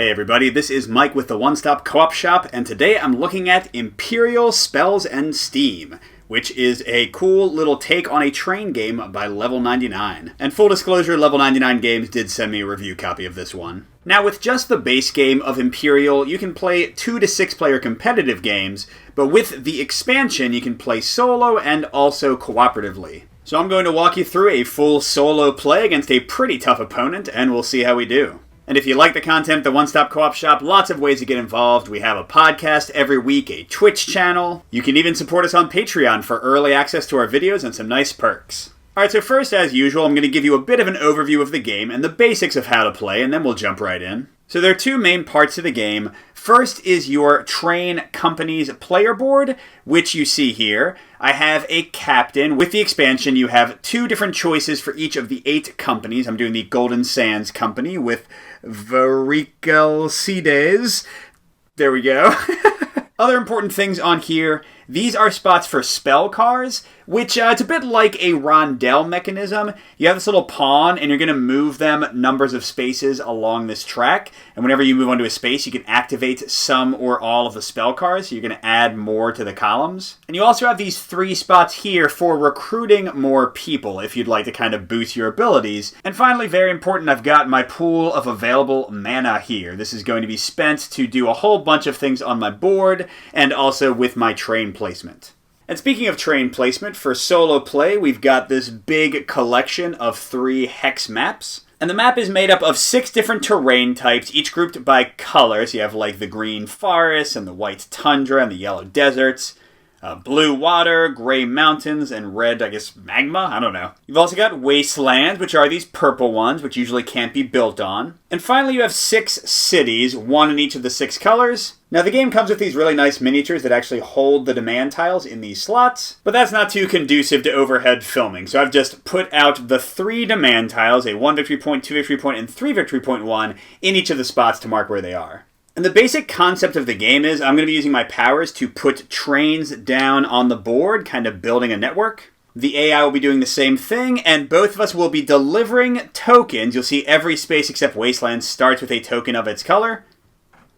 Hey everybody, this is Mike with the One Stop Co-op Shop, and today I'm looking at Empyreal Spells and Steam, which is a cool little take on a train game by Level 99. And full disclosure, Level 99 Games did send me a review copy of this one. Now, with just the base game of Empyreal, you can play 2 to 6 player competitive games, but with the expansion, you can play solo and also cooperatively. So I'm going to walk you through a full solo play against a pretty tough opponent, and we'll see how we do. And if you like the content of the One Stop Co-op Shop, lots of ways to get involved. We have a podcast every week, a Twitch channel. You can even support us on Patreon for early access to our videos and some nice perks. Alright, so first, as usual, I'm going to give you a bit of an overview of the game and the basics of how to play, and then we'll jump right in. So there are 2 main parts to the game. First is your train company's player board, which you see here. I have a captain. With the expansion, you have 2 different choices for each of the 8 companies. I'm doing the Golden Sands Company with Varicalcides. There we go. Other important things on here, these are spots for spell cars, which it's a bit like a rondel mechanism. You have this little pawn, and you're going to move them numbers of spaces along this track. And whenever you move onto a space, you can activate some or all of the spell cars. So you're going to add more to the columns. And you also have these 3 spots here for recruiting more people, if you'd like to kind of boost your abilities. And finally, very important, I've got my pool of available mana here. This is going to be spent to do a whole bunch of things on my board, and also with my train placement. And speaking of train placement, for solo play, we've got this big collection of 3 hex maps. And the map is made up of 6 different terrain types, each grouped by color. So you have like the green forest, and the white tundra, and the yellow deserts. Blue water, gray mountains, and red, I guess, magma? I don't know. You've also got wastelands, which are these purple ones, which usually can't be built on. And finally, you have 6 cities, 1 in each of the 6 colors. Now, the game comes with these really nice miniatures that actually hold the demand tiles in these slots, but that's not too conducive to overhead filming, so I've just put out the 3 demand tiles, a 1 victory point, 2 victory point, and 3 victory point one, in each of the spots to mark where they are. And the basic concept of the game is I'm going to be using my powers to put trains down on the board, kind of building a network. The AI will be doing the same thing, and both of us will be delivering tokens. You'll see every space except Wasteland starts with a token of its color.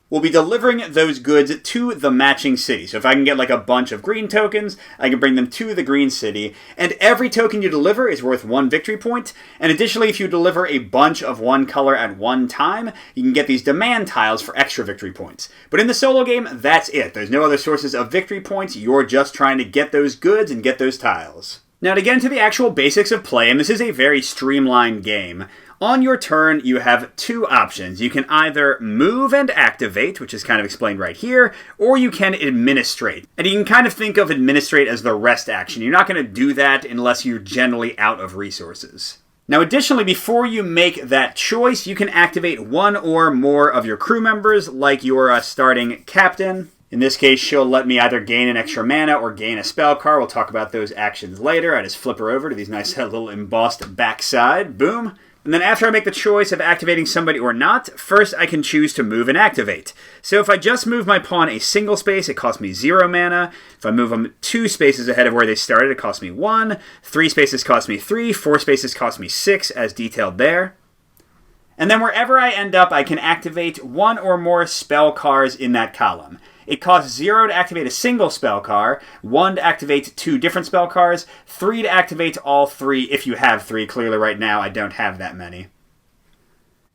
We'll be delivering those goods to the matching city. So if I can get like a bunch of green tokens, I can bring them to the green city. And every token you deliver is worth 1 victory point. And additionally, if you deliver a bunch of one color at one time, you can get these demand tiles for extra victory points. But in the solo game, that's it. There's no other sources of victory points. You're just trying to get those goods and get those tiles. Now, to get into the actual basics of play, and this is a very streamlined game, on your turn, you have 2 options. You can either move and activate, which is kind of explained right here, or you can administrate. And you can kind of think of administrate as the rest action. You're not going to do that unless you're generally out of resources. Now, additionally, before you make that choice, you can activate 1 or more of your crew members, like your starting captain. In this case, she'll let me either gain an extra mana or gain a spell card. We'll talk about those actions later. I just flip her over to these nice little embossed backside. Boom. And then after I make the choice of activating somebody or not, first I can choose to move and activate. So if I just move my pawn a single space, it costs me 0 mana. If I move them 2 spaces ahead of where they started, it costs me 1. 3 spaces cost me 3. 4 spaces cost me 6, as detailed there. And then wherever I end up, I can activate 1 or more spell cards in that column. It costs 0 to activate a single spell card, 1 to activate 2 different spell cards, 3 to activate all 3 if you have 3. Clearly right now I don't have that many.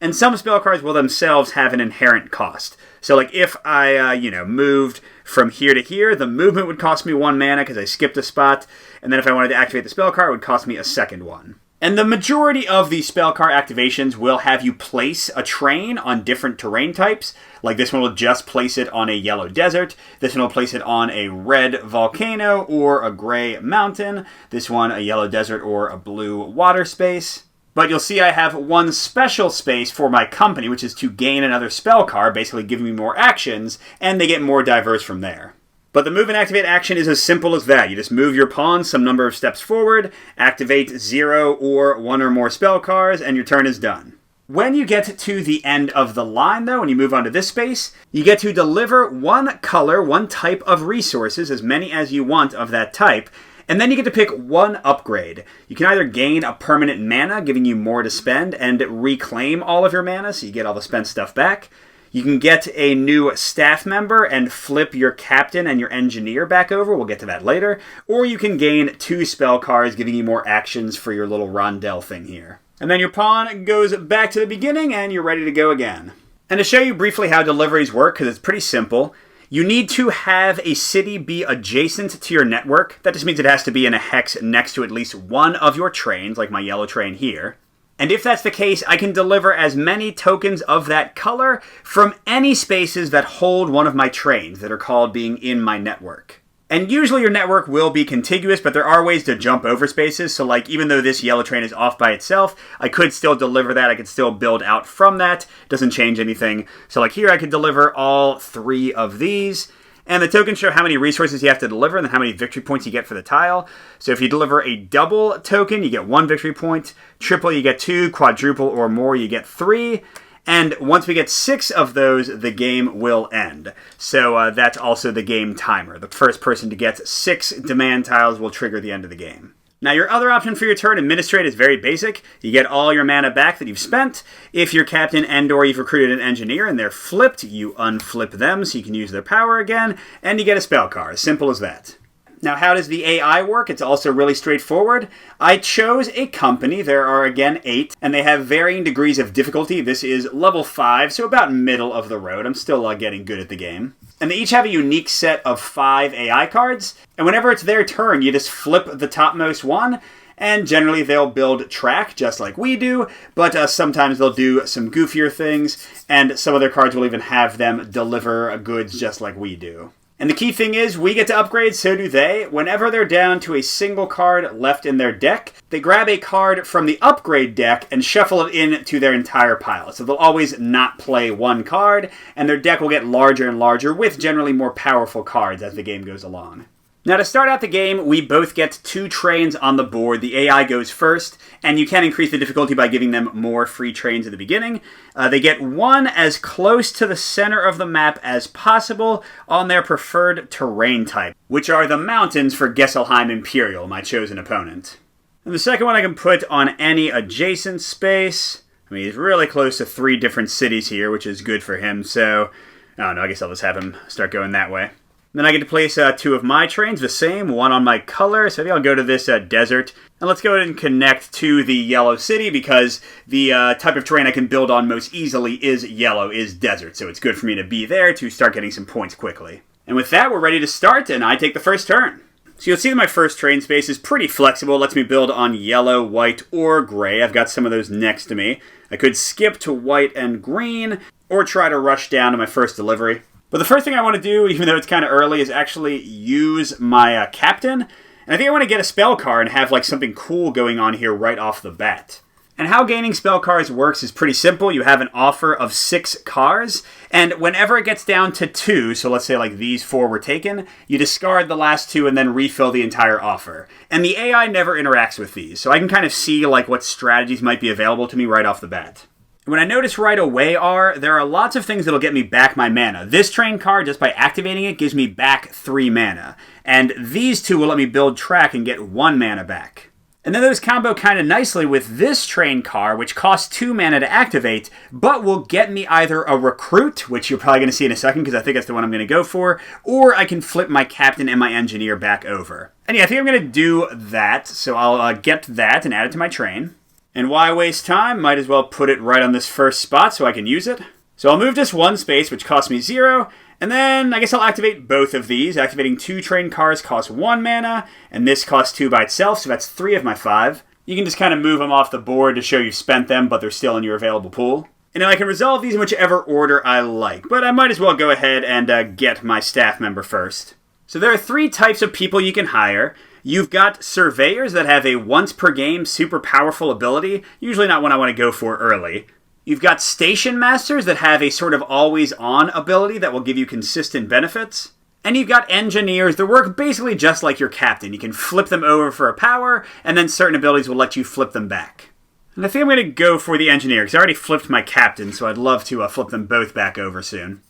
And some spell cards will themselves have an inherent cost. So like if I, moved from here to here, the movement would cost me 1 mana because I skipped a spot. And then if I wanted to activate the spell card, it would cost me a second one. And the majority of the spell card activations will have you place a train on different terrain types. Like this one will just place it on a yellow desert. This one will place it on a red volcano or a gray mountain. This one a yellow desert or a blue water space. But you'll see I have 1 special space for my company, which is to gain another spell card, basically giving me more actions, and they get more diverse from there. But the move and activate action is as simple as that. You just move your pawn some number of steps forward, activate 0 or 1 or more spell cards, and your turn is done. When you get to the end of the line, though, when you move onto this space, you get to deliver 1 color, 1 type of resources, as many as you want of that type, and then you get to pick 1 upgrade. You can either gain a permanent mana, giving you more to spend, and reclaim all of your mana, so you get all the spent stuff back. You can get a new staff member and flip your captain and your engineer back over. We'll get to that later. Or you can gain 2 spell cards, giving you more actions for your little rondel thing here. And then your pawn goes back to the beginning, and you're ready to go again. And to show you briefly how deliveries work, because it's pretty simple, you need to have a city be adjacent to your network. That just means it has to be in a hex next to at least one of your trains, like my yellow train here. And if that's the case, I can deliver as many tokens of that color from any spaces that hold one of my trains that are called being in my network. And usually your network will be contiguous, but there are ways to jump over spaces. So like, even though this yellow train is off by itself, I could still deliver that. I could still build out from that. Doesn't change anything. So like here, I could deliver all 3 of these. And the tokens show how many resources you have to deliver and then how many victory points you get for the tile. So if you deliver a double token, you get 1 victory point. Triple, you get 2. Quadruple or more, you get 3. And once we get 6 of those, the game will end. So that's also the game timer. The first person to get 6 demand tiles will trigger the end of the game. Now, your other option for your turn, Administrate, is very basic. You get all your mana back that you've spent. If you're captain and/or you've recruited an engineer and they're flipped, you unflip them so you can use their power again, and you get a spell card. As simple as that. Now, how does the AI work? It's also really straightforward. I chose a company. There are, again, 8, and they have varying degrees of difficulty. This is level 5, so about middle of the road. I'm still getting good at the game. And they each have a unique set of 5 AI cards, and whenever it's their turn, you just flip the topmost one, and generally they'll build track, just like we do, but sometimes they'll do some goofier things, and some of their cards will even have them deliver goods just like we do. And the key thing is, we get to upgrade, so do they. Whenever they're down to a single card left in their deck, they grab a card from the upgrade deck and shuffle it into their entire pile. So they'll always not play one card, and their deck will get larger and larger with generally more powerful cards as the game goes along. Now, to start out the game, we both get 2 trains on the board. The AI goes first, and you can increase the difficulty by giving them more free trains at the beginning. They get 1 as close to the center of the map as possible on their preferred terrain type, which are the mountains for Gesselheim Empyreal, my chosen opponent. And the second one I can put on any adjacent space. I mean, he's really close to 3 different cities here, which is good for him, so I don't know, I guess I'll just have him start going that way. Then I get to place 2 of my trains, the same, 1 on my color. So maybe I'll go to this desert. And let's go ahead and connect to the yellow city because the type of terrain I can build on most easily is yellow, is desert. So it's good for me to be there to start getting some points quickly. And with that, we're ready to start, and I take the first turn. So you'll see that my first train space is pretty flexible. It lets me build on yellow, white, or gray. I've got some of those next to me. I could skip to white and green, or try to rush down to my first delivery. But the first thing I want to do, even though it's kind of early, is actually use my captain. And I think I want to get a spell card and have something cool going on here right off the bat. And how gaining spell cards works is pretty simple. You have an offer of 6 cards, and whenever it gets down to 2, so let's say these 4 were taken, you discard the last 2 and then refill the entire offer. And the AI never interacts with these, so I can kind of see what strategies might be available to me right off the bat. What I notice right away there are lots of things that'll get me back my mana. This train card, just by activating it, gives me back 3 mana. And these 2 will let me build track and get 1 mana back. And then those combo kind of nicely with this train card, which costs 2 mana to activate, but will get me either a recruit, which you're probably going to see in a second because I think that's the one I'm going to go for, or I can flip my captain and my engineer back over. And yeah, I think I'm going to do that, so I'll get that and add it to my train. And why waste time? Might as well put it right on this first spot so I can use it. So I'll move this 1 space, which costs me 0, and then I guess I'll activate both of these. Activating 2 train cards costs 1 mana, and this costs 2 by itself, so that's 3 of my 5. You can just kind of move them off the board to show you've spent them, but they're still in your available pool. And now I can resolve these in whichever order I like, but I might as well go ahead and get my staff member first. So there are 3 types of people you can hire. You've got surveyors that have a once per game super powerful ability, usually not one I want to go for early. You've got station masters that have a sort of always on ability that will give you consistent benefits. And you've got engineers that work basically just like your captain. You can flip them over for a power, and then certain abilities will let you flip them back. And I think I'm going to go for the engineer, because I already flipped my captain, so I'd love to flip them both back over soon.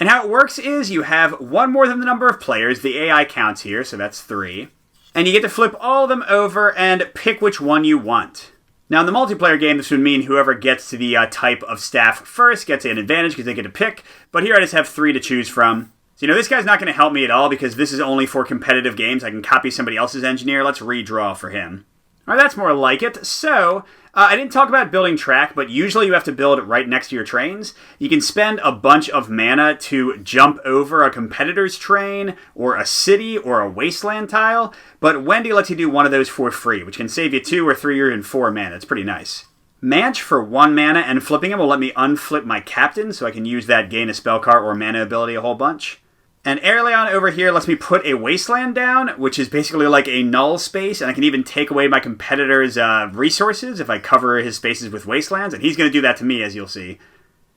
And how it works is you have 1 more than the number of players. The AI counts here, so that's 3. And you get to flip all of them over and pick which one you want. Now, in the multiplayer game, this would mean whoever gets to the type of staff first gets an advantage because they get to pick, but here I just have 3 to choose from. So, this guy's not going to help me at all because this is only for competitive games. I can copy somebody else's engineer. Let's redraw for him. All right, that's more like it. So, I didn't talk about building track, but usually you have to build right next to your trains. You can spend a bunch of mana to jump over a competitor's train, or a city, or a wasteland tile, but Wendy lets you do one of those for free, which can save you 2 or 3 or even 4 mana. It's pretty nice. Manch for 1 mana, and flipping him will let me unflip my captain, so I can use that gain a spell card or mana ability a whole bunch. And Airleon over here lets me put a wasteland down, which is basically like a null space, and I can even take away my competitor's resources if I cover his spaces with wastelands, and he's going to do that to me, as you'll see.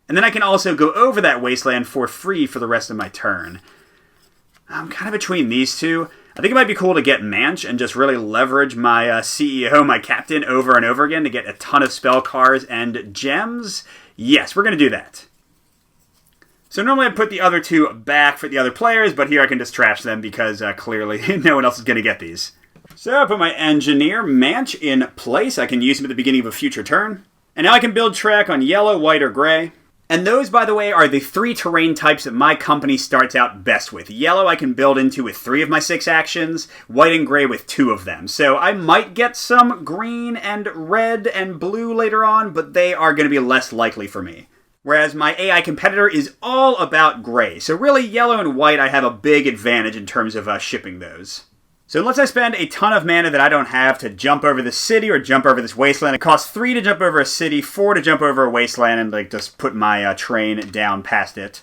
And then I can also go over that wasteland for free for the rest of my turn. I'm kind of between these two. I think it might be cool to get Manch and just really leverage my CEO, my captain, over and over again to get a ton of spell cards and gems. Yes, we're going to do that. So normally I'd put the other 2 back for the other players, but here I can just trash them because clearly no one else is going to get these. So I put my engineer, Manch, in place. I can use him at the beginning of a future turn. And now I can build track on yellow, white, or gray. And those, by the way, are the 3 terrain types that my company starts out best with. Yellow I can build into with 3 of my 6 actions, white and gray with 2 of them. So I might get some green and red and blue later on, but they are going to be less likely for me. Whereas my AI competitor is all about gray. So really, yellow and white, I have a big advantage in terms of shipping those. So unless I spend a ton of mana that I don't have to jump over the city or jump over this wasteland, it costs 3 to jump over a city, 4 to jump over a wasteland, and just put my train down past it.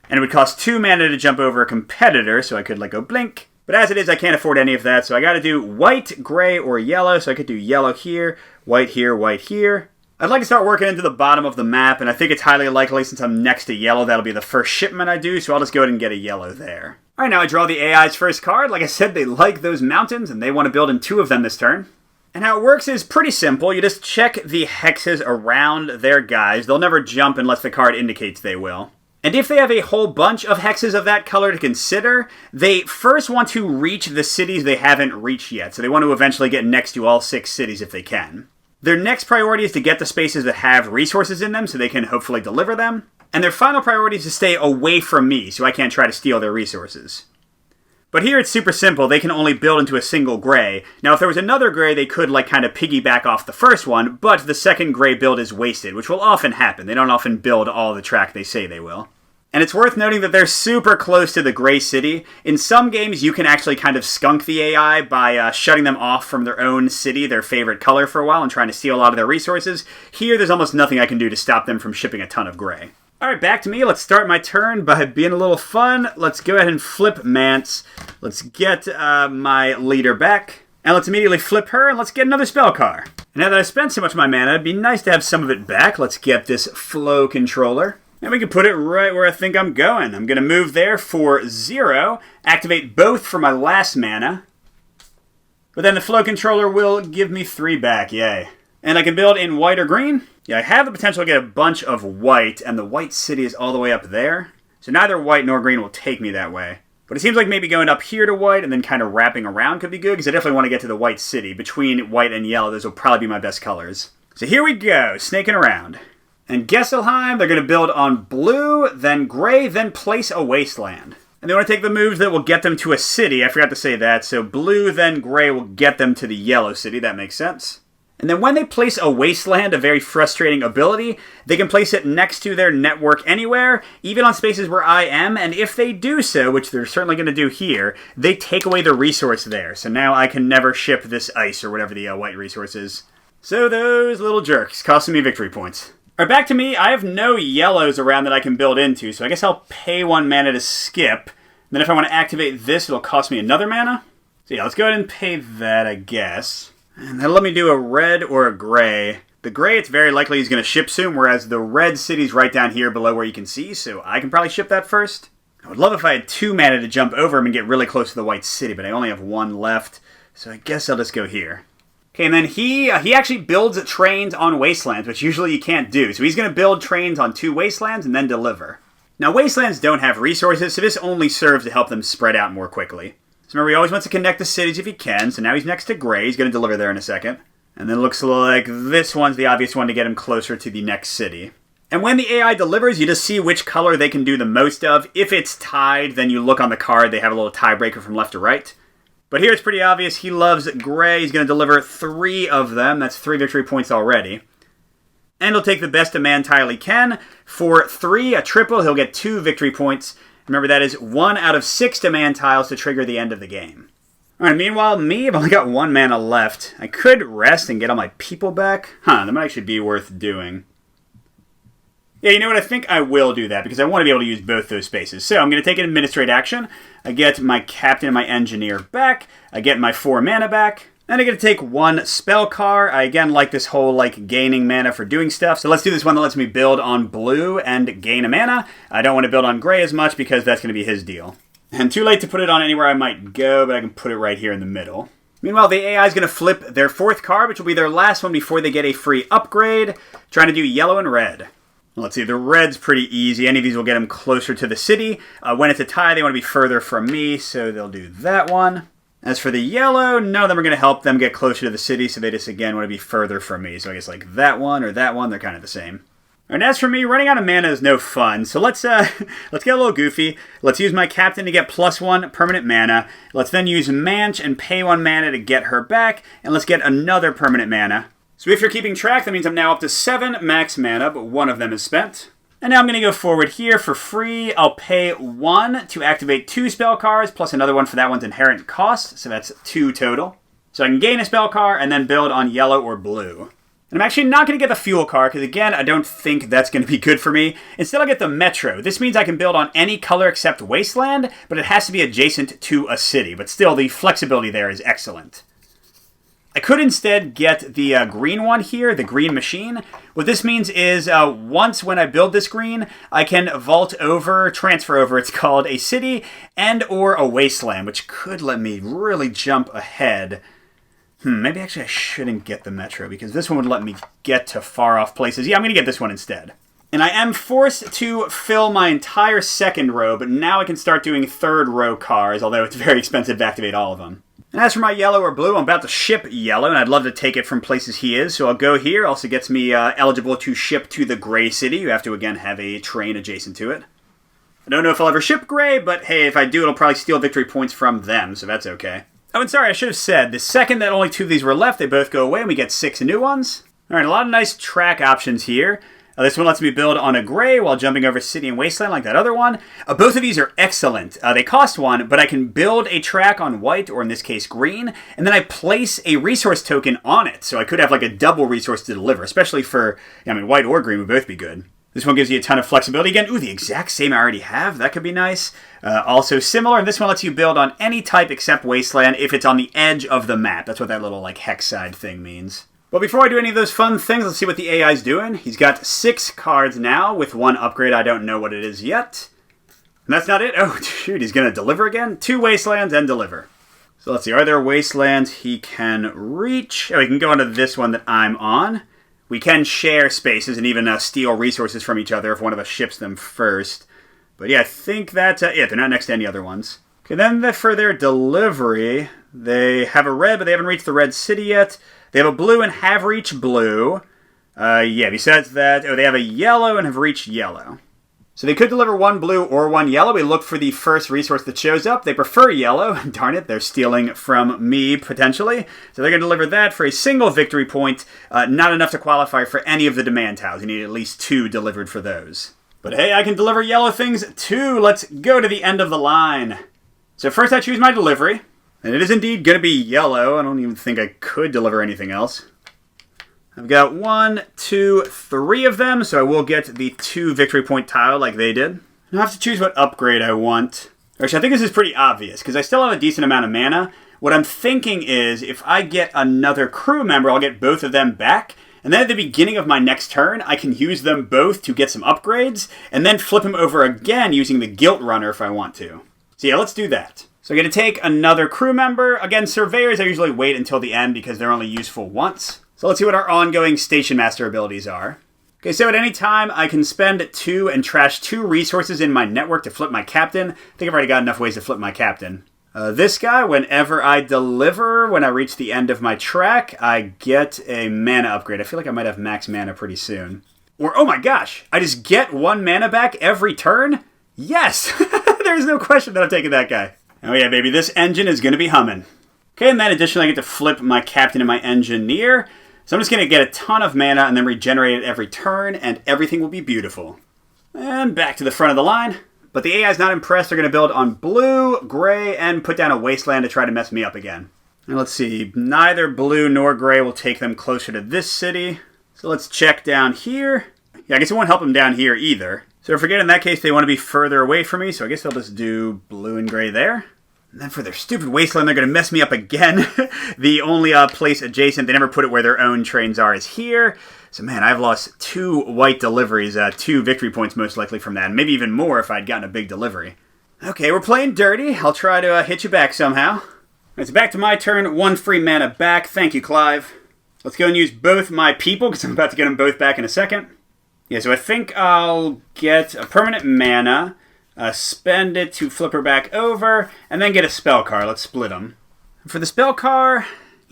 And it would cost 2 mana to jump over a competitor, so I could go blink. But as it is, I can't afford any of that, so I gotta do white, gray, or yellow. So I could do yellow here, white here, white here. I'd like to start working into the bottom of the map, and I think it's highly likely since I'm next to yellow, that'll be the first shipment I do, so I'll just go ahead and get a yellow there. Alright, now I draw the AI's first card. Like I said, they like those mountains, and they want to build in 2 of them this turn. And how it works is pretty simple. You just check the hexes around their guys. They'll never jump unless the card indicates they will. And if they have a whole bunch of hexes of that color to consider, they first want to reach the cities they haven't reached yet, so they want to eventually get next to all 6 cities if they can. Their next priority is to get the spaces that have resources in them so they can hopefully deliver them. And their final priority is to stay away from me so I can't try to steal their resources. But here it's super simple. They can only build into a single gray. Now if there was another gray, they could kind of piggyback off the first one, but the second gray build is wasted, which will often happen. They don't often build all the track they say they will. And it's worth noting that they're super close to the gray city. In some games, you can actually kind of skunk the AI by shutting them off from their own city, their favorite color, for a while, and trying to steal a lot of their resources. Here, there's almost nothing I can do to stop them from shipping a ton of gray. Alright, back to me. Let's start my turn by being a little fun. Let's go ahead and flip Mance. Let's get my leader back. And let's immediately flip her, and let's get another spell card. And now that I spent so much of my mana, it'd be nice to have some of it back. Let's get this flow controller. And we can put it right where I think I'm going. I'm going to move there for 0, activate both for my last mana. But then the flow controller will give me 3 back, yay. And I can build in white or green. Yeah, I have the potential to get a bunch of white, and the white city is all the way up there. So neither white nor green will take me that way. But it seems like maybe going up here to white and then kind of wrapping around could be good, because I definitely want to get to the white city. Between white and yellow, those will probably be my best colors. So here we go, snaking around. And Gesselheim, they're going to build on blue, then gray, then place a wasteland. And they want to take the moves that will get them to a city. I forgot to say that. So blue, then gray will get them to the yellow city. That makes sense. And then when they place a wasteland, a very frustrating ability, they can place it next to their network anywhere, even on spaces where I am. And if they do so, which they're certainly going to do here, they take away the resource there. So now I can never ship this ice or whatever the white resource is. So those little jerks costing me victory points. Alright, back to me. I have no yellows around that I can build into, so I guess I'll pay 1 mana to skip. And then if I want to activate this, it'll cost me another mana. So yeah, let's go ahead and pay that, I guess. And that'll let me do a red or a gray. The gray, it's very likely he's going to ship soon, whereas the red city's right down here below where you can see, so I can probably ship that first. I would love if I had 2 mana to jump over him and get really close to the white city, but I only have 1 left, so I guess I'll just go here. Okay, and then he actually builds trains on wastelands, which usually you can't do. So he's going to build trains on 2 wastelands and then deliver. Now, wastelands don't have resources, so this only serves to help them spread out more quickly. So remember, he always wants to connect the cities if he can, so now he's next to gray. He's going to deliver there in a second. And then it looks like this one's the obvious one to get him closer to the next city. And when the AI delivers, you just see which color they can do the most of. If it's tied, then you look on the card, they have a little tiebreaker from left to right. But here it's pretty obvious, he loves gray. He's going to deliver 3 of them. That's 3 victory points already. And he'll take the best demand tile he can. For 3, a triple, he'll get 2 victory points. Remember, that is 1 out of 6 demand tiles to trigger the end of the game. Alright, meanwhile, me, I've only got 1 mana left. I could rest and get all my people back. That might actually be worth doing. Yeah, you know what? I think I will do that because I want to be able to use both those spaces. So I'm going to take an administrate action. I get my captain and my engineer back. I get my 4 mana back. And I get to take 1 spell card. I again like this whole gaining mana for doing stuff. So let's do this one that lets me build on blue and gain a mana. I don't want to build on gray as much because that's going to be his deal. And too late to put it on anywhere I might go, but I can put it right here in the middle. Meanwhile, the AI is going to flip their 4th card, which will be their last one before they get a free upgrade. Trying to do yellow and red. Let's see, the red's pretty easy. Any of these will get them closer to the city. When it's a tie, they want to be further from me, so they'll do that one. As for the yellow, none of them are going to help them get closer to the city, so they just, again, want to be further from me. So I guess that one or that one, they're kind of the same. And as for me, running out of mana is no fun, so let's get a little goofy. Let's use my captain to get +1 permanent mana. Let's then use Manch and pay 1 mana to get her back, and let's get another permanent mana. So if you're keeping track, that means I'm now up to 7 max mana, but 1 of them is spent. And now I'm going to go forward here for free. I'll pay 1 to activate 2 spell cards, plus another one for that one's inherent cost, so that's 2 total. So I can gain a spell card and then build on yellow or blue. And I'm actually not going to get the fuel card, because again, I don't think that's going to be good for me. Instead, I'll get the Metro. This means I can build on any color except Wasteland, but it has to be adjacent to a city. But still, the flexibility there is excellent. I could instead get the green one here, the green machine. What this means is once when I build this green, I can transfer over, it's called, a city and or a wasteland, which could let me really jump ahead. Maybe actually I shouldn't get the Metro because this one would let me get to far off places. Yeah, I'm going to get this one instead. And I am forced to fill my entire 2nd row, but now I can start doing 3rd row cars, although it's very expensive to activate all of them. And as for my yellow or blue, I'm about to ship yellow, and I'd love to take it from places he is, so I'll go here. Also gets me eligible to ship to the gray city. You have to, again, have a train adjacent to it. I don't know if I'll ever ship gray, but hey, if I do, it'll probably steal victory points from them, so that's okay. Oh, and sorry, I should have said, the second that only 2 of these were left, they both go away, and we get 6 new ones. All right, a lot of nice track options here. This one lets me build on a gray while jumping over city and wasteland like that other one. Both of these are excellent. They cost 1, but I can build a track on white, or in this case green, and then I place a resource token on it. So I could have a double resource to deliver, especially for, white or green would both be good. This one gives you a ton of flexibility. Again, the exact same I already have. That could be nice. Also similar, and this one lets you build on any type except wasteland if it's on the edge of the map. That's what that little hex side thing means. But before I do any of those fun things, let's see what the AI's doing. He's got 6 cards now with 1 upgrade. I don't know what it is yet. And that's not it. Oh, shoot, he's going to deliver again. 2 wastelands and deliver. So let's see, are there wastelands he can reach? Oh, he can go onto this one that I'm on. We can share spaces and even steal resources from each other if one of us ships them first. But yeah, I think that's it. They're not next to any other ones. Okay, then for their delivery, they have a red, but they haven't reached the red city yet. They have a blue and have reached blue. Besides that, they have a yellow and have reached yellow. So they could deliver 1 blue or 1 yellow. We look for the first resource that shows up. They prefer yellow. Darn it, they're stealing from me, potentially. So they're going to deliver that for a single victory point. Not enough to qualify for any of the demand tiles. You need at least 2 delivered for those. But hey, I can deliver yellow things too. Let's go to the end of the line. So first I choose my delivery. And it is indeed going to be yellow. I don't even think I could deliver anything else. I've got 1, 2, 3 of them, so I will get the 2 victory point tile like they did. And I have to choose what upgrade I want. Actually, I think this is pretty obvious, because I still have a decent amount of mana. What I'm thinking is, if I get another crew member, I'll get both of them back. And then at the beginning of my next turn, I can use them both to get some upgrades, and then flip them over again using the Guilt Runner if I want to. So yeah, let's do that. So I'm going to take another crew member. Again, surveyors I usually wait until the end because they're only useful once. So let's see what our ongoing Station Master abilities are. Okay, so at any time I can spend 2 and trash 2 resources in my network to flip my captain. I think I've already got enough ways to flip my captain. This guy, whenever I deliver, when I reach the end of my track, I get a mana upgrade. I feel like I might have max mana pretty soon. Or, oh my gosh, I just get 1 mana back every turn? Yes! There's no question that I'm taking that guy. Oh yeah, baby, this engine is going to be humming. Okay, and then additionally I get to flip my captain and my engineer. So I'm just going to get a ton of mana and then regenerate it every turn, and everything will be beautiful. And back to the front of the line. But the AI is not impressed. They're going to build on blue, gray, and put down a wasteland to try to mess me up again. And let's see, neither blue nor gray will take them closer to this city. So let's check down here. Yeah, I guess it won't help them down here either. So forget in that case they want to be further away from me, so I guess they'll just do blue and gray there. And then for their stupid wasteland, they're going to mess me up again. The only place adjacent, they never put it where their own trains are, is here. So man, I've lost 2 white deliveries, 2 victory points most likely from that, and maybe even more if I'd gotten a big delivery. Okay, we're playing dirty. I'll try to hit you back somehow. Alright, so back to my turn. 1 free mana back. Thank you, Clive. Let's go and use both my people, because I'm about to get them both back in a second. Yeah, so I think I'll get a permanent mana, spend it to flip her back over, and then get a spell card. Let's split them. For the spell card,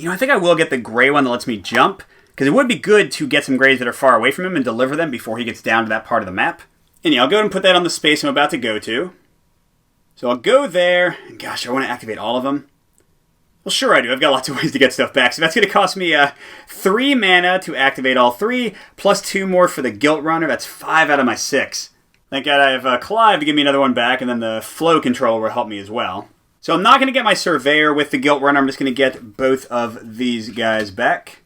I think I will get the gray one that lets me jump, because it would be good to get some grays that are far away from him and deliver them before he gets down to that part of the map. And yeah, I'll go ahead and put that on the space I'm about to go to. So I'll go there, and gosh, I want to activate all of them. Well, sure I do. I've got lots of ways to get stuff back. So that's going to cost me 3 mana to activate all 3, plus 2 more for the Guilt Runner. That's 5 out of my 6. Thank God I have Clive to give me another one back, and then the Flow Controller will help me as well. So I'm not going to get my Surveyor with the Guilt Runner. I'm just going to get both of these guys back.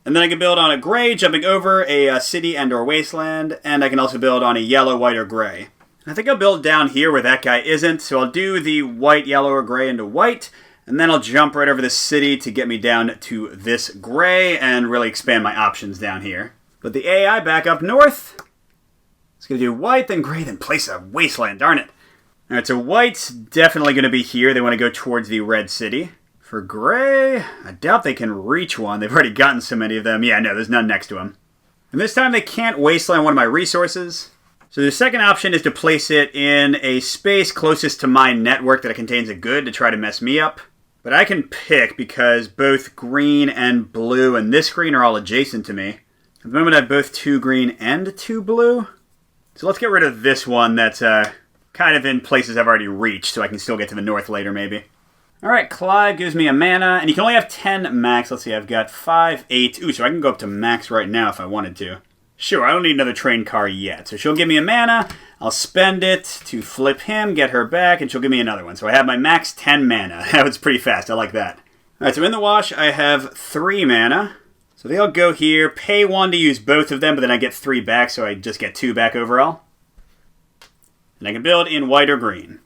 And then I can build on a gray, jumping over a city and or wasteland, and I can also build on a yellow, white, or gray. And I think I'll build down here where that guy isn't, so I'll do the white, yellow, or gray into white, and then I'll jump right over the city to get me down to this gray and really expand my options down here. But the AI back up north, it's going to do white, then gray, then place a wasteland, darn it. Alright, so white's definitely going to be here. They want to go towards the red city. For gray, I doubt they can reach one. They've already gotten so many of them. Yeah, no, there's none next to them. And this time they can't wasteland one of my resources. So the second option is to place it in a space closest to my network that it contains a good to try to mess me up. But I can pick because both green and blue and this green are all adjacent to me. At the moment I have both 2 green and 2 blue. So let's get rid of this one that's kind of in places I've already reached so I can still get to the north later maybe. Alright, Clive gives me a mana, and you can only have 10 max. Let's see, I've got 5, 8. Ooh, so I can go up to max right now if I wanted to. Sure, I don't need another train car yet. So she'll give me a mana, I'll spend it to flip him, get her back, and she'll give me another one. So I have my max 10 mana. That was pretty fast, I like that. Alright, so in the wash I have 3 mana. So they'll go here, pay 1 to use both of them, but then I get 3 back, so I just get 2 back overall. And I can build in white or green.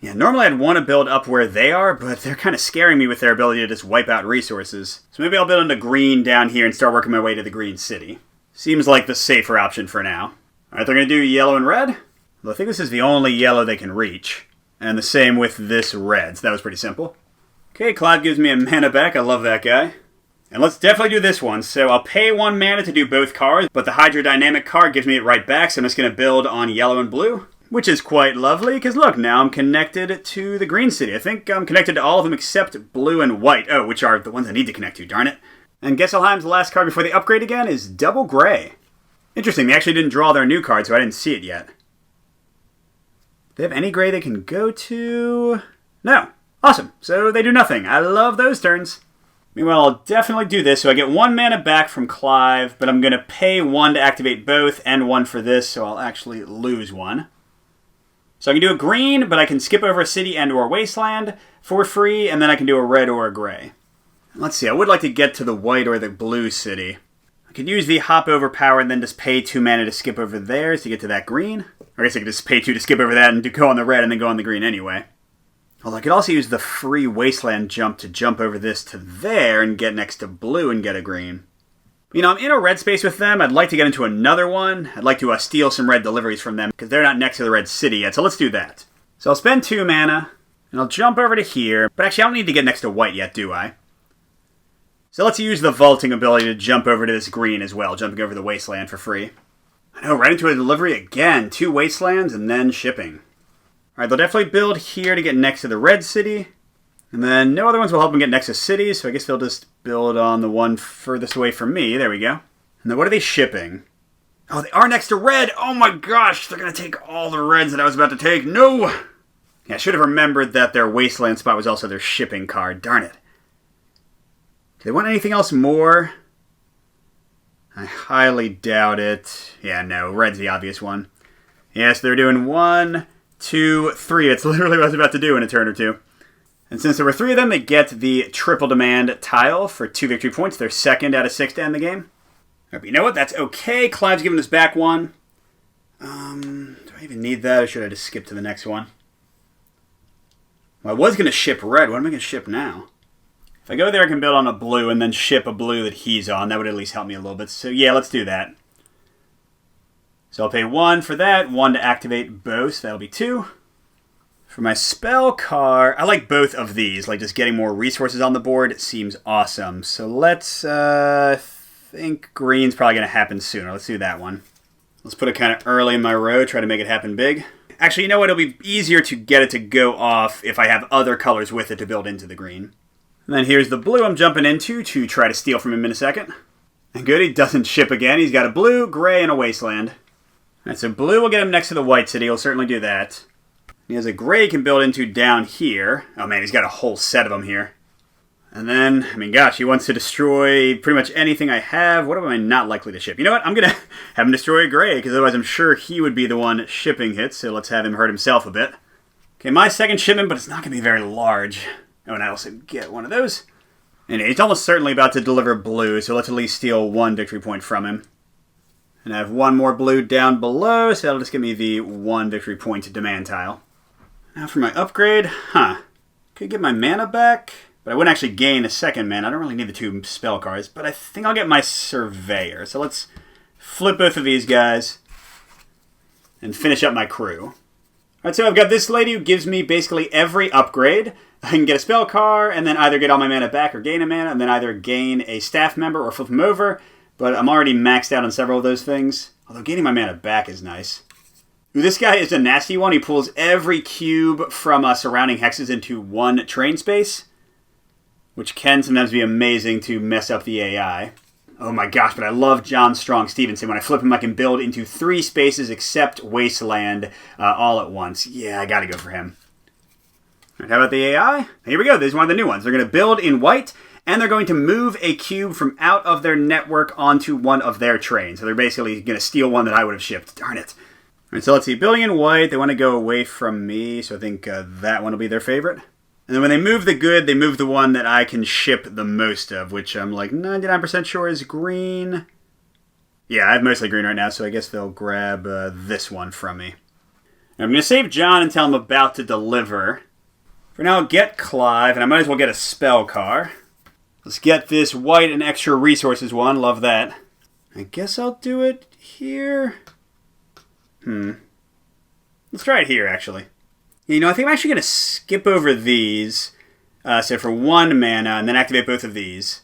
Yeah, normally I'd want to build up where they are, but they're kind of scaring me with their ability to just wipe out resources. So maybe I'll build into green down here and start working my way to the green city. Seems like the safer option for now. Alright, they're going to do yellow and red. Well, I think this is the only yellow they can reach. And the same with this red, so that was pretty simple. Okay, Cloud gives me a mana back. I love that guy. And let's definitely do this one. So I'll pay 1 mana to do both cards, but the hydrodynamic card gives me it right back, so I'm just going to build on yellow and blue. Which is quite lovely, because look, now I'm connected to the green city. I think I'm connected to all of them except blue and white. Oh, which are the ones I need to connect to, darn it. And Gesselheim's last card before they upgrade again is double gray. Interesting, they actually didn't draw their new card, so I didn't see it yet. Do they have any gray they can go to? No. Awesome, so they do nothing. I love those turns. Meanwhile, I'll definitely do this, so I get 1 mana back from Clive, but I'm going to pay 1 to activate both and 1 for this, so I'll actually lose 1. So I can do a green, but I can skip over a city and or wasteland for free, and then I can do a red or a gray. Let's see, I would like to get to the white or the blue city. I could use the hop over power and then just pay 2 mana to skip over theirs to get to that green. Or I guess I could just pay 2 to skip over that and go on the red and then go on the green anyway. Although I could also use the free wasteland jump to jump over this to there and get next to blue and get a green. I'm in a red space with them. I'd like to get into another one. I'd like to steal some red deliveries from them because they're not next to the red city yet, so let's do that. So I'll spend 2 mana, and I'll jump over to here. But actually, I don't need to get next to white yet, do I? So let's use the vaulting ability to jump over to this green as well, jumping over the wasteland for free. I know, right into a delivery again. 2 wastelands and then shipping. Alright, they'll definitely build here to get next to the red city. And then no other ones will help them get next to cities, so I guess they'll just build on the one furthest away from me. There we go. And then what are they shipping? Oh, they are next to red! Oh my gosh, they're going to take all the reds that I was about to take. No! Yeah, I should have remembered that their wasteland spot was also their shipping card. Darn it. Do they want anything else more? I highly doubt it. Yeah, no, red's the obvious one. Yes, they're doing 1, 2, 3. That's literally what I was about to do in a turn or two. And since there were 3 of them, they get the triple demand tile for 2 victory points. They're second out of 6 to end the game. Right, but you know what? That's okay. Clive's giving us back 1. Do I even need that, or should I just skip to the next one? Well, I was going to ship red. What am I going to ship now? If I go there, I can build on a blue and then ship a blue that he's on. That would at least help me a little bit. So yeah, let's do that. So I'll pay 1 for that, 1 to activate both. So that'll be 2. For my spell card, I like both of these. Like just getting more resources on the board seems awesome. So let's, I think green's probably going to happen sooner. Let's do that one. Let's put it kind of early in my row, try to make it happen big. Actually, you know what? It'll be easier to get it to go off if I have other colors with it to build into the green. And then here's the blue I'm jumping into to try to steal from him in a second. And good, he doesn't ship again. He's got a blue, gray, and a wasteland. Alright, so blue will get him next to the white city. He'll certainly do that. He has a gray he can build into down here. Oh man, he's got a whole set of them here. And then, I mean, gosh, he wants to destroy pretty much anything I have. What am I not likely to ship? You know what? I'm going to have him destroy a gray, because otherwise I'm sure he would be the one shipping hits. So let's have him hurt himself a bit. Okay, my second shipment, but it's not going to be very large. Oh, and I also get one of those. And he's almost certainly about to deliver blue, so let's at least steal 1 victory point from him. And I have 1 more blue down below, so that'll just give me the 1 victory point demand tile. Now for my upgrade, could get my mana back, but I wouldn't actually gain a second mana. I don't really need the 2 spell cards, but I think I'll get my Surveyor. So let's flip both of these guys and finish up my crew. Alright, so I've got this lady who gives me basically every upgrade. I can get a spell card, and then either get all my mana back or gain a mana, and then either gain a staff member or flip them over. But I'm already maxed out on several of those things. Although gaining my mana back is nice. Ooh, this guy is a nasty one. He pulls every cube from surrounding hexes into 1 train space, which can sometimes be amazing to mess up the AI. Oh my gosh, but I love John Strong Stevenson. When I flip him, I can build into 3 spaces except Wasteland all at once. Yeah, I gotta go for him. All right, how about the AI? Here we go. This is one of the new ones. They're going to build in white, and they're going to move a cube from out of their network onto one of their trains. So they're basically going to steal one that I would have shipped. Darn it. All right, so let's see. Building in white, they want to go away from me, so I think that one will be their favorite. And then when they move the good, they move the one that I can ship the most of, which I'm like 99% sure is green. Yeah, I have mostly green right now, so I guess they'll grab this one from me. Now, I'm going to save John until I'm about to deliver. For now, I'll get Clive, and I might as well get a spell card. Let's get this white and extra resources one. Love that. I guess I'll do it here. Let's try it here, actually. You know, I think I'm actually going to skip over these. So for 1 mana, and then activate both of these.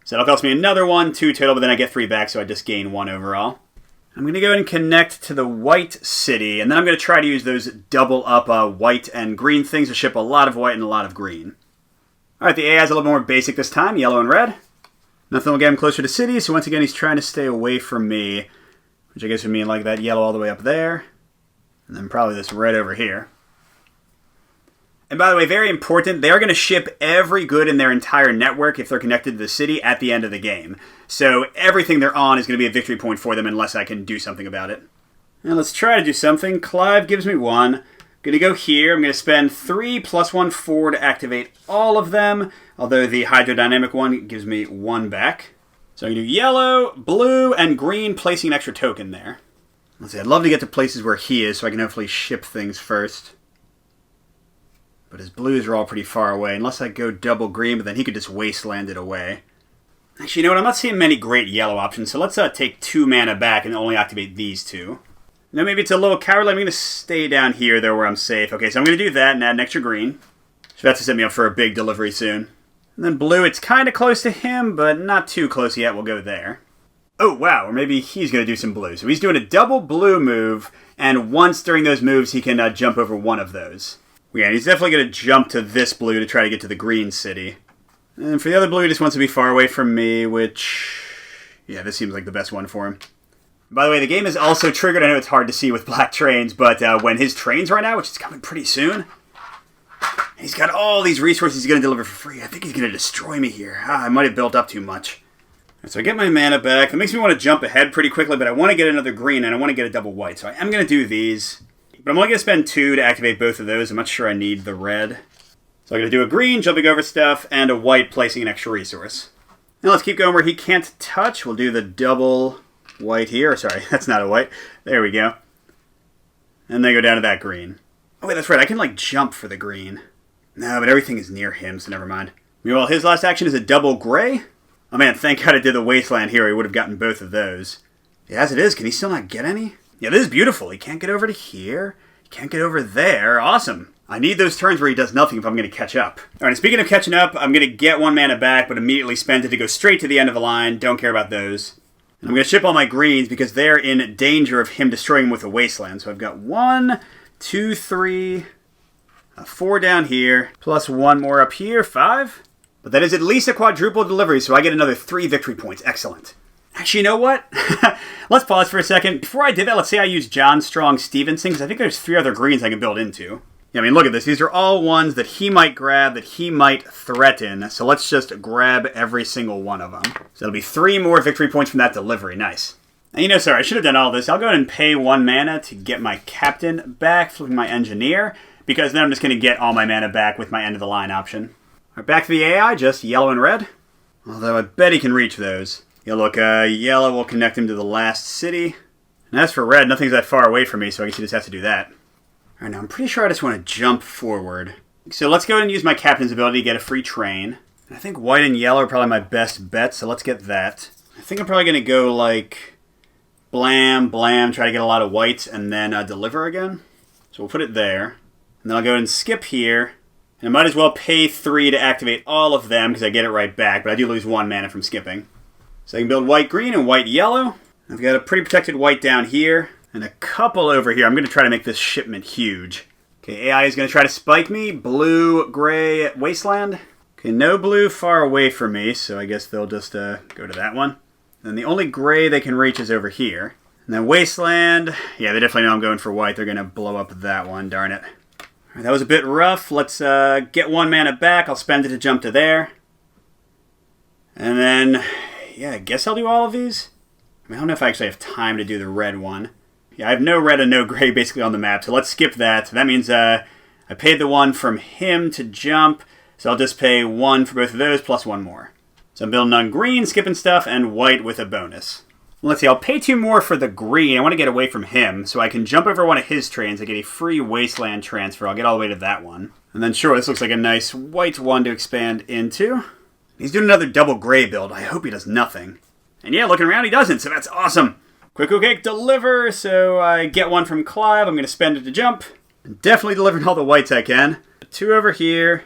So that'll cost me another 1, 2 total, but then I get 3 back, so I just gain 1 overall. I'm going to go ahead and connect to the white city, and then I'm going to try to use those double up white and green things to ship a lot of white and a lot of green. Alright, the AI is a little more basic this time, yellow and red. Nothing will get him closer to cities, so once again he's trying to stay away from me, which I guess would mean like that yellow all the way up there, and then probably this red over here. And by the way, very important, they are going to ship every good in their entire network if they're connected to the city at the end of the game. So everything they're on is going to be a victory point for them unless I can do something about it. Now let's try to do something. Clive gives me 1. Going to go here. I'm going to spend 3 plus 1, 4 to activate all of them. Although the hydrodynamic one gives me 1 back. So I'm going to do yellow, blue, and green, placing an extra token there. Let's see, I'd love to get to places where he is so I can hopefully ship things first. But his blues are all pretty far away, unless I go double green, but then he could just wasteland it away. Actually, you know what? I'm not seeing many great yellow options, so let's take 2 mana back and only activate these 2. Now, maybe it's a little cowardly. I'm going to stay down here, though, where I'm safe. Okay, so I'm going to do that and add an extra green. So that's to set me up for a big delivery soon. And then blue, it's kind of close to him, but not too close yet. We'll go there. Oh, wow, or maybe he's going to do some blue. So he's doing a double blue move, and once during those moves, he can jump over one of those. Yeah, he's definitely going to jump to this blue to try to get to the green city. And for the other blue, he just wants to be far away from me, which... yeah, this seems like the best one for him. By the way, the game is also triggered. I know it's hard to see with black trains, but when his trains run out, which is coming pretty soon, he's got all these resources he's going to deliver for free. I think he's going to destroy me here. I might have built up too much. So I get my mana back. That makes me want to jump ahead pretty quickly, but I want to get another green, and I want to get a double white. So I am going to do these. But I'm only going to spend 2 to activate both of those. I'm not sure I need the red. So I'm going to do a green, jumping over stuff, and a white, placing an extra resource. Now let's keep going where he can't touch. We'll do the double white here. Sorry, that's not a white. There we go. And then go down to that green. Oh, wait, that's right. I can, like, jump for the green. No, but everything is near him, so never mind. Meanwhile, his last action is a double gray. Oh, man, thank God I did the wasteland here. He would have gotten both of those. Yeah, as it is, can he still not get any? Yeah, this is beautiful. He can't get over to here. He can't get over there. Awesome. I need those turns where he does nothing if I'm going to catch up. All right, and speaking of catching up, I'm going to get 1 mana back, but immediately spend it to go straight to the end of the line. Don't care about those. And I'm going to ship all my greens because they're in danger of him destroying them with a wasteland. So I've got 1, 2, 3, 4 down here, plus 1 more up here, 5. But that is at least a quadruple delivery, so I get another 3 victory points. Excellent. Actually, you know what? Let's pause for a second. Before I did that, let's say I use John Strong Stevenson, because I think there's 3 other greens I can build into. Yeah, I mean, look at this. These are all ones that he might grab, that he might threaten. So let's just grab every single one of them. So that'll be 3 more victory points from that delivery. Nice. And you know, sorry, I should have done all this. I'll go ahead and pay 1 mana to get my captain back, flipping my engineer, because then I'm just going to get all my mana back with my end of the line option. All right, back to the AI, just yellow and red. Although I bet he can reach those. Yeah, look, yellow will connect him to the last city. And as for red, nothing's that far away from me, so I guess he just has to do that. All right, now I'm pretty sure I just want to jump forward. So let's go ahead and use my captain's ability to get a free train. I think white and yellow are probably my best bet, so let's get that. I think I'm probably going to go like blam, blam, try to get a lot of whites, and then deliver again. So we'll put it there. And then I'll go ahead and skip here. And I might as well pay 3 to activate all of them, because I get it right back, but I do lose 1 mana from skipping. So I can build white-green and white-yellow. I've got a pretty protected white down here, and a couple over here. I'm going to try to make this shipment huge. Okay, AI is going to try to spike me. Blue, gray, wasteland. Okay, no blue far away from me, so I guess they'll just go to that one. And the only gray they can reach is over here. And then wasteland. Yeah, they definitely know I'm going for white. They're going to blow up that one, darn it. All right, that was a bit rough. Let's get 1 mana back. I'll spend it to jump to there. And then, yeah, I guess I'll do all of these. I mean, I don't know if I actually have time to do the red one. Yeah, I have no red and no gray basically on the map, so let's skip that. So that means I paid the 1 from him to jump, so I'll just pay 1 for both of those plus 1 more. So I'm building on green, skipping stuff, and white with a bonus. Let's see, I'll pay 2 more for the green. I want to get away from him, so I can jump over one of his trains. I get a free wasteland transfer. I'll get all the way to that one. And then sure, this looks like a nice white one to expand into. He's doing another double gray build. I hope he does nothing. And yeah, looking around, he doesn't, so that's awesome. Quick, okay, deliver. So I get 1 from Clive. I'm going to spend it to jump. And definitely delivering all the whites I can. 2 over here,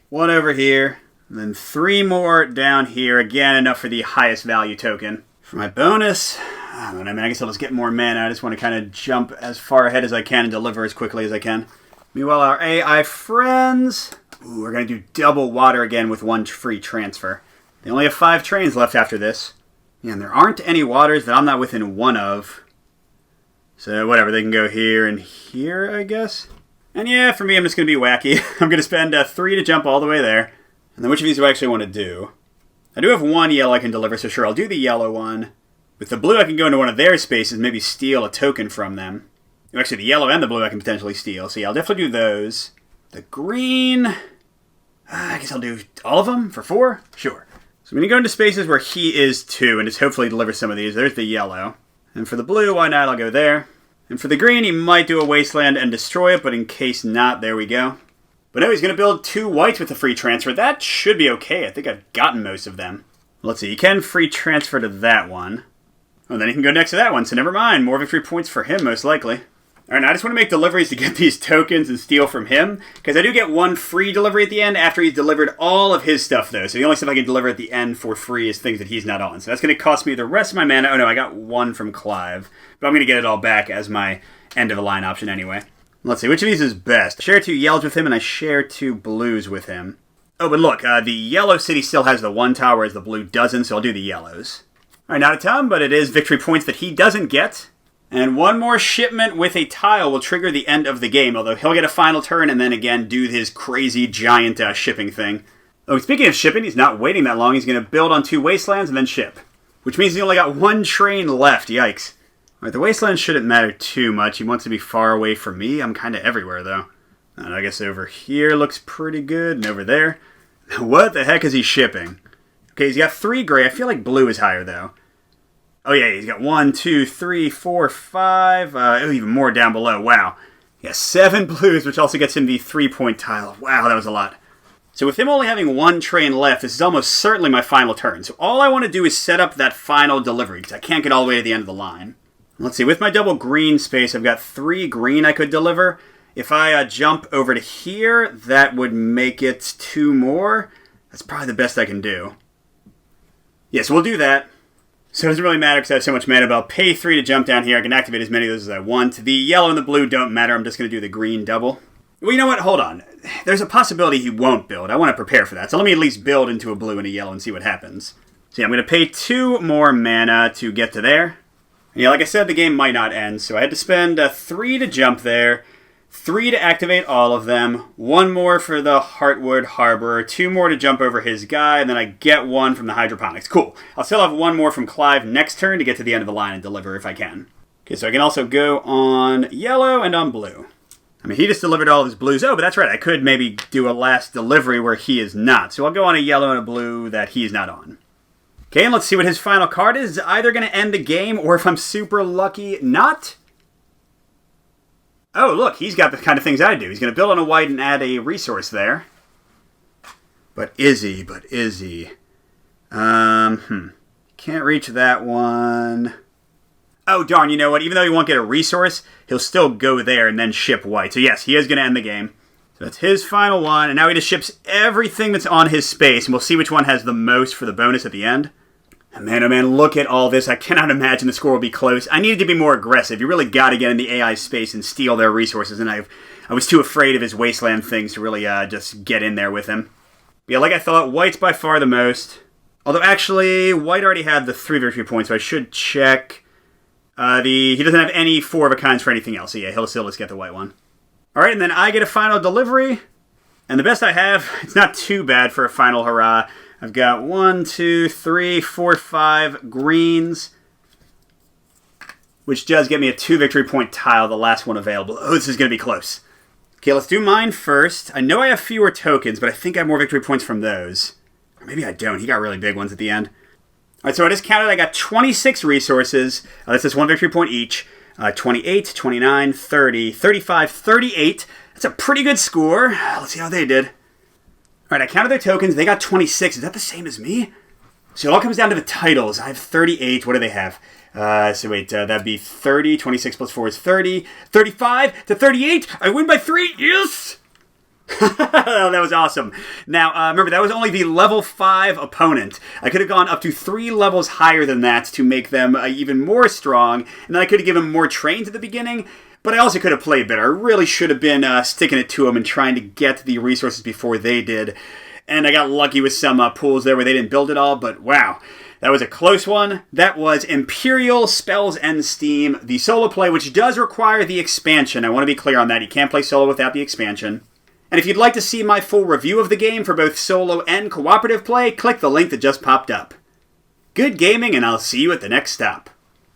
1 over here, and then 3 more down here. Again, enough for the highest value token. For my bonus, I don't know, man, I guess I'll just get more mana. I just want to kind of jump as far ahead as I can and deliver as quickly as I can. Meanwhile, our AI friends, ooh, we're going to do double water again with 1 free transfer. They only have 5 trains left after this. Yeah, and there aren't any waters that I'm not within 1 of. So whatever, they can go here and here, I guess. And yeah, for me, I'm just going to be wacky. I'm going to spend 3 to jump all the way there. And then which of these do I actually want to do? I do have 1 yellow I can deliver, so sure, I'll do the yellow one. With the blue, I can go into one of their spaces, maybe steal a token from them. Actually, the yellow and the blue I can potentially steal, so yeah, I'll definitely do those. The green, I guess I'll do all of them for 4? Sure. So I'm going to go into spaces where he is too, and just hopefully deliver some of these. There's the yellow. And for the blue, why not? I'll go there. And for the green, he might do a wasteland and destroy it, but in case not, there we go. But no, he's going to build 2 whites with the free transfer. That should be okay. I think I've gotten most of them. Let's see. He can free transfer to that one. Oh, then he can go next to that one, so never mind. More victory points for him, most likely. Alright, I just want to make deliveries to get these tokens and steal from him, because I do get one free delivery at the end after he's delivered all of his stuff, though. So the only stuff I can deliver at the end for free is things that he's not on. So that's going to cost me the rest of my mana. Oh no, I got one from Clive, but I'm going to get it all back as my end-of-the-line option anyway. Let's see, which of these is best? I share 2 yellows with him, and I share 2 blues with him. Oh, but look, the yellow city still has the 1 tile, whereas the blue doesn't, so I'll do the yellows. Alright, not a ton, but it is victory points that he doesn't get. And one more shipment with a tile will trigger the end of the game, although he'll get a final turn and then again do his crazy giant shipping thing. Oh, speaking of shipping, he's not waiting that long. He's going to build on 2 wastelands and then ship. Which means he only got 1 train left. Yikes. Alright, the wastelands shouldn't matter too much. He wants to be far away from me. I'm kind of everywhere, though. And I guess over here looks pretty good, and over there. What the heck is he shipping? Okay, he's got 3 gray. I feel like blue is higher, though. Oh yeah, he's got 1, 2, 3, 4, 5, even more down below. Wow. He has 7 blues, which also gets him the 3-point tile. Wow, that was a lot. So with him only having 1 train left, this is almost certainly my final turn. So all I want to do is set up that final delivery, because I can't get all the way to the end of the line. Let's see, with my double green space, I've got 3 green I could deliver. If I jump over to here, that would make it 2 more. That's probably the best I can do. Yes, we'll do that. So it doesn't really matter because I have so much mana, but I'll pay 3 to jump down here. I can activate as many of those as I want. The yellow and the blue don't matter. I'm just going to do the green double. Well, you know what? Hold on. There's a possibility he won't build. I want to prepare for that. So let me at least build into a blue and a yellow and see what happens. So yeah, I'm going to pay 2 more mana to get to there. And yeah, like I said, the game might not end. So I had to spend 3 to jump there. 3 to activate all of them, 1 more for the Heartwood Harborer, 2 more to jump over his guy, and then I get 1 from the Hydroponics. Cool. I'll still have 1 more from Clive next turn to get to the end of the line and deliver if I can. Okay, so I can also go on yellow and on blue. I mean, he just delivered all of his blues. Oh, but that's right. I could maybe do a last delivery where he is not. So I'll go on a yellow and a blue that he's not on. Okay, and let's see what his final card is. It's either going to end the game, or if I'm super lucky, not. Oh, look, he's got the kind of things I do. He's going to build on a white and add a resource there. But is he? Can't reach that one. Oh, darn, you know what? Even though he won't get a resource, he'll still go there and then ship white. So yes, he is going to end the game. So that's his final one, and now he just ships everything that's on his space, and we'll see which one has the most for the bonus at the end. And man, oh man, look at all this. I cannot imagine the score will be close. I needed to be more aggressive. You really got to get in the AI space and steal their resources, and I was too afraid of his wasteland things to really just get in there with him. But yeah, like I thought, white's by far the most. Although actually, white already had the 3 victory points, so I should check. He doesn't have any 4 of a kinds for anything else, so yeah, he'll still just get the white one. Alright, and then I get a final delivery. And the best I have, it's not too bad for a final hurrah. I've got 1, 2, 3, 4, 5 greens, which does get me a 2 victory point tile, the last one available. Oh, this is going to be close. Okay, let's do mine first. I know I have fewer tokens, but I think I have more victory points from those. Or maybe I don't. He got really big ones at the end. All right, so I just counted. I got 26 resources. That's just 1 victory point each. 28, 29, 30, 35, 38. That's a pretty good score. Let's see how they did. All right, I counted their tokens. They got 26. Is that the same as me? So it all comes down to the titles. I have 38. What do they have? That'd be 30. 26 plus 4 is 30. 35 to 38. I win by 3. Yes! That was awesome. Now, remember, that was only the level 5 opponent. I could have gone up to 3 levels higher than that to make them even more strong, and then I could have given them more trains at the beginning, but I also could have played better. I really should have been sticking it to them and trying to get the resources before they did, and I got lucky with some pools there where they didn't build it all, but wow. That was a close one. That was Empyreal Spells and Steam, the solo play, which does require the expansion. I want to be clear on that. You can't play solo without the expansion. And if you'd like to see my full review of the game for both solo and cooperative play, click the link that just popped up. Good gaming, and I'll see you at the next stop.